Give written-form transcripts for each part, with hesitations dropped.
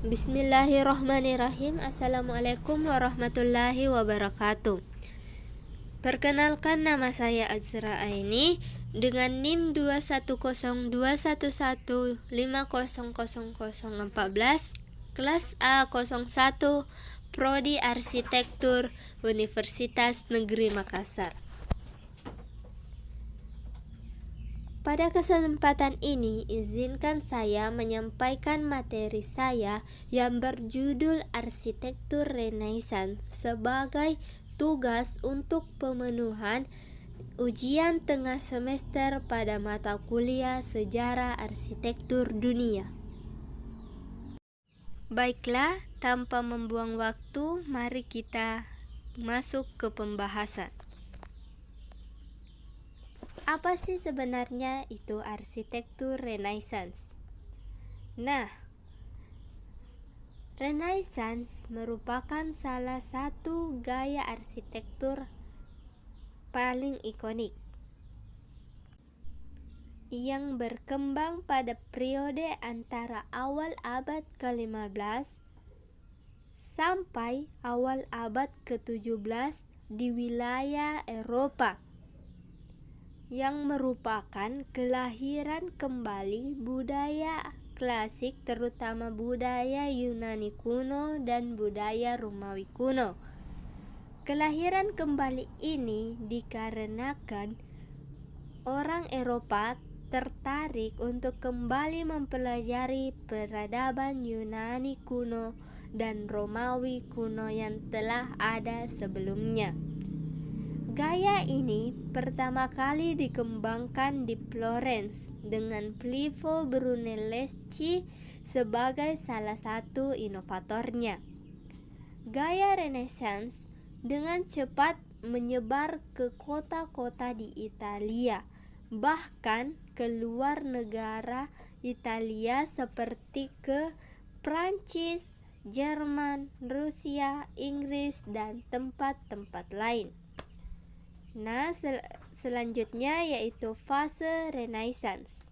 Bismillahirrahmanirrahim. Assalamualaikum warahmatullahi wabarakatuh. Perkenalkan, nama saya Azra Aini dengan NIM 21021500014, kelas A01, Prodi Arsitektur, Universitas Negeri Makassar. Pada kesempatan ini, izinkan saya menyampaikan materi saya yang berjudul Arsitektur Renaissance sebagai tugas untuk pemenuhan ujian tengah semester pada mata kuliah Sejarah Arsitektur Dunia. Baiklah, tanpa membuang waktu, mari kita masuk ke pembahasan. Apa sih sebenarnya itu arsitektur Renaissance? Nah, Renaissance merupakan salah satu gaya arsitektur paling ikonik yang berkembang pada periode antara awal abad ke-15 sampai awal abad ke-17 di wilayah Eropa, yang merupakan kelahiran kembali budaya klasik, terutama budaya Yunani kuno dan budaya Romawi kuno. Kelahiran kembali ini dikarenakan orang Eropa tertarik untuk kembali mempelajari peradaban Yunani kuno dan Romawi kuno yang telah ada sebelumnya. Gaya ini pertama kali dikembangkan di Florence dengan Filippo Brunelleschi sebagai salah satu inovatornya. Gaya Renaissance dengan cepat menyebar ke kota-kota di Italia, bahkan ke luar negara Italia seperti ke Prancis, Jerman, Rusia, Inggris, dan tempat-tempat lain. Nah, selanjutnya yaitu fase Renaissance.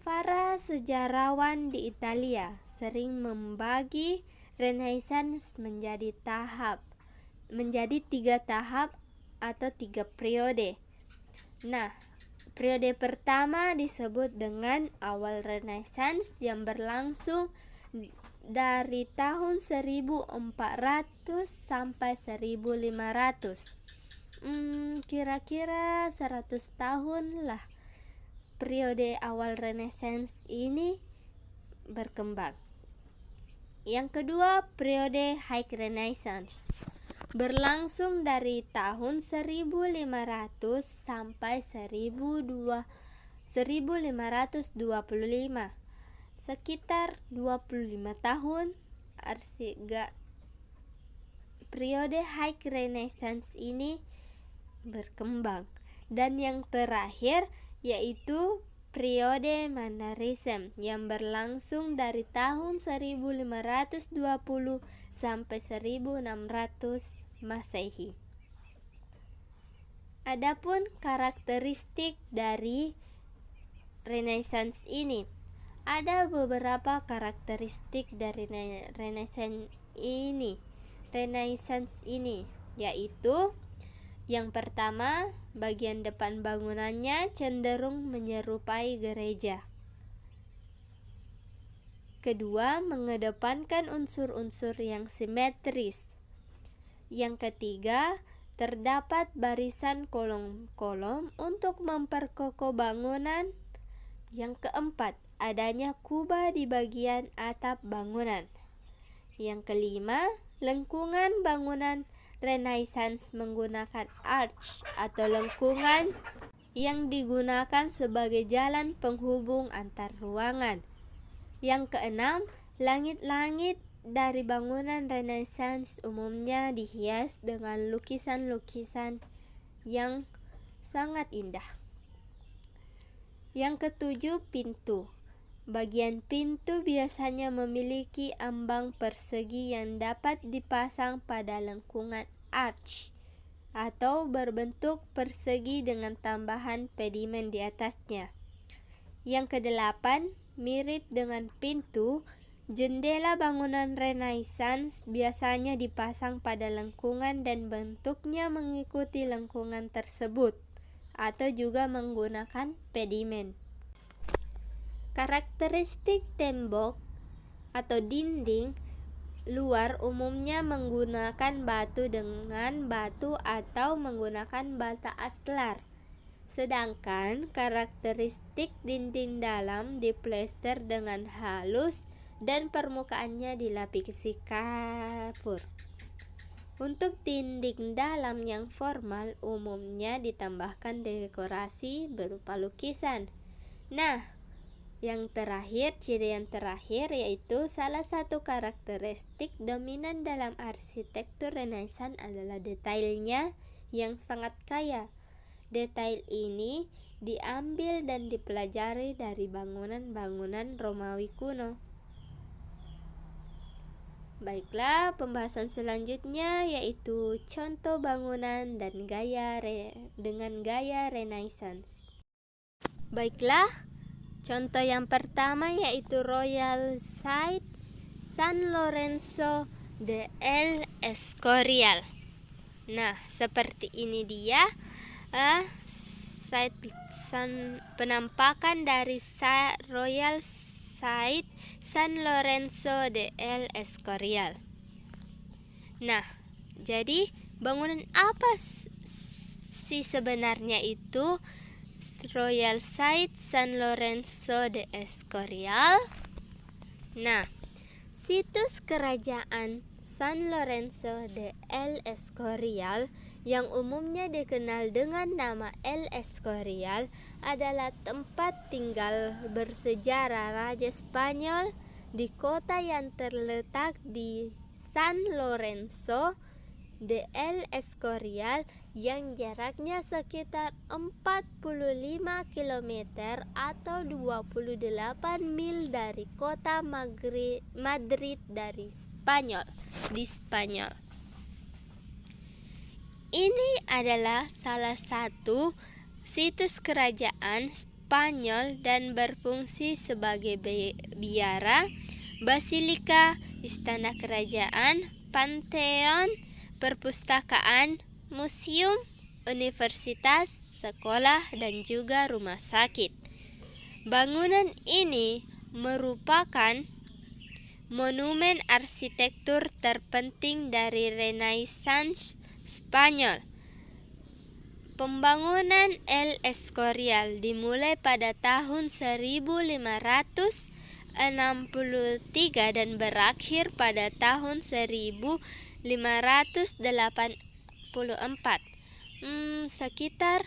Para sejarawan di Italia sering membagi Renaissance menjadi 3 tahap atau 3 periode. Nah, periode pertama disebut dengan awal Renaissance yang berlangsung dari tahun 1400 sampai 1500. Kira-kira 100 tahun lah periode awal Renaissance ini berkembang. Yang kedua, periode High Renaissance berlangsung dari tahun 1500 sampai 1525, sekitar 25 tahun. Periode High Renaissance ini berkembang. Dan yang terakhir yaitu periode Mannerism yang berlangsung dari tahun 1520 sampai 1600 Masehi. Adapun karakteristik dari Renaissance ini, ada beberapa karakteristik dari Renaissance ini, yaitu yang pertama, bagian depan bangunannya cenderung menyerupai gereja. Kedua, mengedepankan unsur-unsur yang simetris. Yang ketiga, terdapat barisan kolom-kolom untuk memperkokoh bangunan. Yang keempat, adanya kuba di bagian atap bangunan. Yang kelima, lengkungan bangunan Renaissance menggunakan arch atau lengkungan yang digunakan sebagai jalan penghubung antar ruangan. Yang keenam, langit-langit dari bangunan Renaissance umumnya dihias dengan lukisan-lukisan yang sangat indah. Yang ketujuh, pintu. Bagian pintu biasanya memiliki ambang persegi yang dapat dipasang pada lengkungan arch atau berbentuk persegi dengan tambahan pedimen di atasnya. Yang kedelapan, mirip dengan pintu, Jendela bangunan Renaissance biasanya dipasang pada lengkungan dan bentuknya mengikuti lengkungan tersebut, atau juga menggunakan pedimen. Karakteristik tembok atau dinding luar umumnya menggunakan batu dengan batu atau menggunakan bata aslar. Sedangkan karakteristik dinding dalam diplester dengan halus dan permukaannya dilapisi kapur. Untuk dinding dalam yang formal umumnya ditambahkan dekorasi berupa lukisan. Nah, ciri yang terakhir yaitu salah satu karakteristik dominan dalam arsitektur Renaissance adalah detailnya yang sangat kaya. Detail ini diambil dan dipelajari dari bangunan-bangunan Romawi kuno. Baiklah, pembahasan selanjutnya yaitu contoh bangunan dan dengan gaya Renaissance. Baiklah, contoh yang pertama yaitu Royal Site San Lorenzo de El Escorial. Nah, seperti ini dia penampakan dari Royal Site San Lorenzo de El Escorial. Nah, jadi bangunan apa sih sebenarnya itu Royal Site San Lorenzo de Escorial? Nah, situs kerajaan San Lorenzo de El Escorial yang umumnya dikenal dengan nama El Escorial adalah tempat tinggal bersejarah Raja Spanyol di kota yang terletak di San Lorenzo de El Escorial yang jaraknya sekitar 45 km atau 28 mil dari kota Madrid di Spanyol. Ini adalah salah satu situs kerajaan Spanyol dan berfungsi sebagai biara, basilika, istana kerajaan, panteon, perpustakaan, museum, universitas, sekolah, dan juga rumah sakit. Bangunan ini merupakan monumen arsitektur terpenting dari Renaissance Spanyol. Pembangunan El Escorial dimulai pada tahun 1563 dan berakhir pada tahun 1584. Sekitar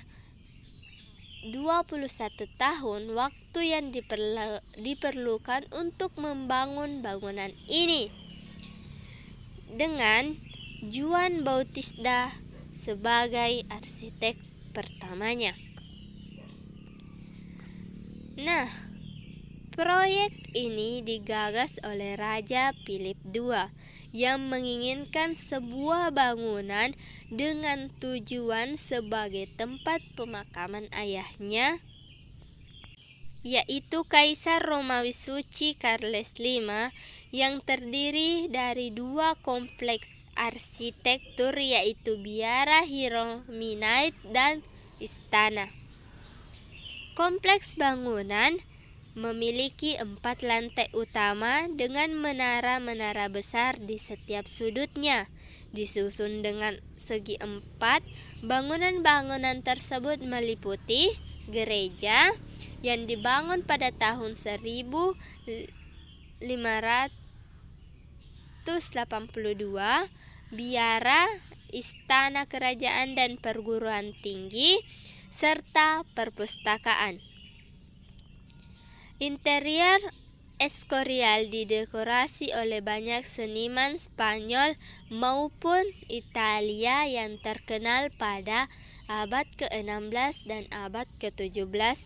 21 tahun waktu yang diperlukan untuk membangun bangunan ini, dengan Juan Bautista sebagai arsitek pertamanya. Nah, proyek ini digagas oleh Raja Philip II yang menginginkan sebuah bangunan dengan tujuan sebagai tempat pemakaman ayahnya, yaitu Kaisar Romawi Suci Charles V, yang terdiri dari dua kompleks arsitektur yaitu biara Hierominite dan istana. Kompleks bangunan memiliki 4 lantai utama dengan menara-menara besar di setiap sudutnya. Disusun dengan segi 4, bangunan-bangunan tersebut meliputi gereja yang dibangun pada tahun 1582, biara, istana kerajaan dan perguruan tinggi, serta perpustakaan. Interior Escorial didekorasi oleh banyak seniman Spanyol maupun Italia yang terkenal pada abad ke-16 dan abad ke-17.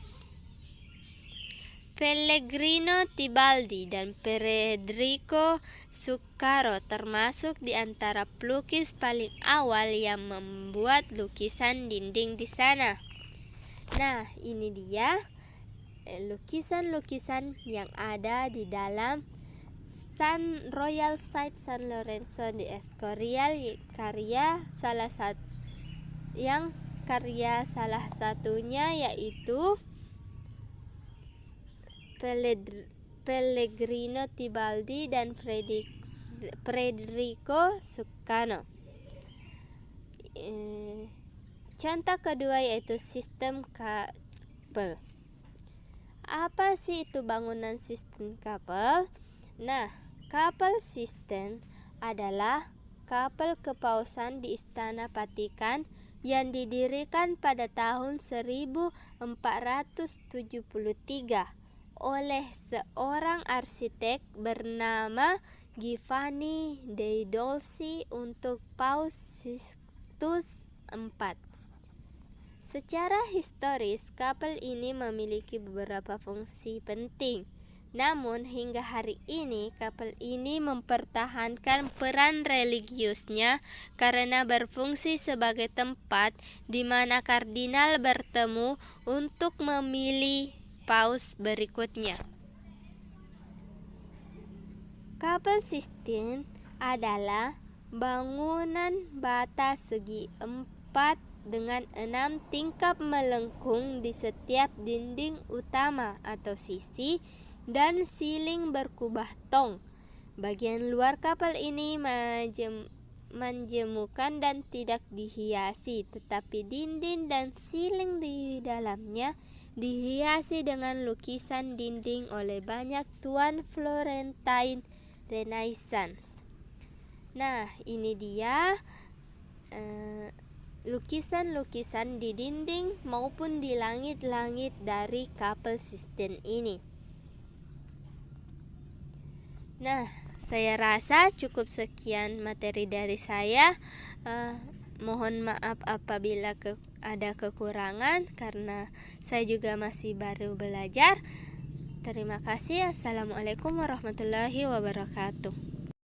Pellegrino Tibaldi dan Federico Zuccaro termasuk di antara pelukis paling awal yang membuat lukisan dinding di sana. Nah, ini dia lukisan-lukisan yang ada di dalam Royal Site San Lorenzo de Escorial, karya salah satunya yaitu Pellegrino Tibaldi dan Federico Sukarno. Contoh kedua yaitu sistem kapel. Apa sih itu bangunan sistem kapel? Nah, kapel sistem adalah kapel kepausan di Istana Vatikan yang didirikan pada tahun 1473 oleh seorang arsitek bernama Giovanni dei Dolci untuk Paus Sixtus IV. Secara historis, kapel ini memiliki beberapa fungsi penting. Namun, hingga hari ini, kapel ini mempertahankan peran religiusnya karena berfungsi sebagai tempat di mana kardinal bertemu untuk memilih paus berikutnya. Kapel Sistine adalah bangunan bata segi 4 dengan 6 tingkap melengkung di setiap dinding utama atau sisi dan siling berkubah tong. Bagian luar kapel ini menjemukan dan tidak dihiasi, tetapi dinding dan siling di dalamnya dihiasi dengan lukisan dinding oleh banyak tuan Florentine Renaissance. Nah, ini dia lukisan-lukisan di dinding maupun di langit-langit dari kapel Sistine ini. Nah, saya rasa cukup sekian materi dari saya. Mohon maaf apabila ada kekurangan karena saya juga masih baru belajar. Terima kasih. Assalamualaikum warahmatullahi wabarakatuh.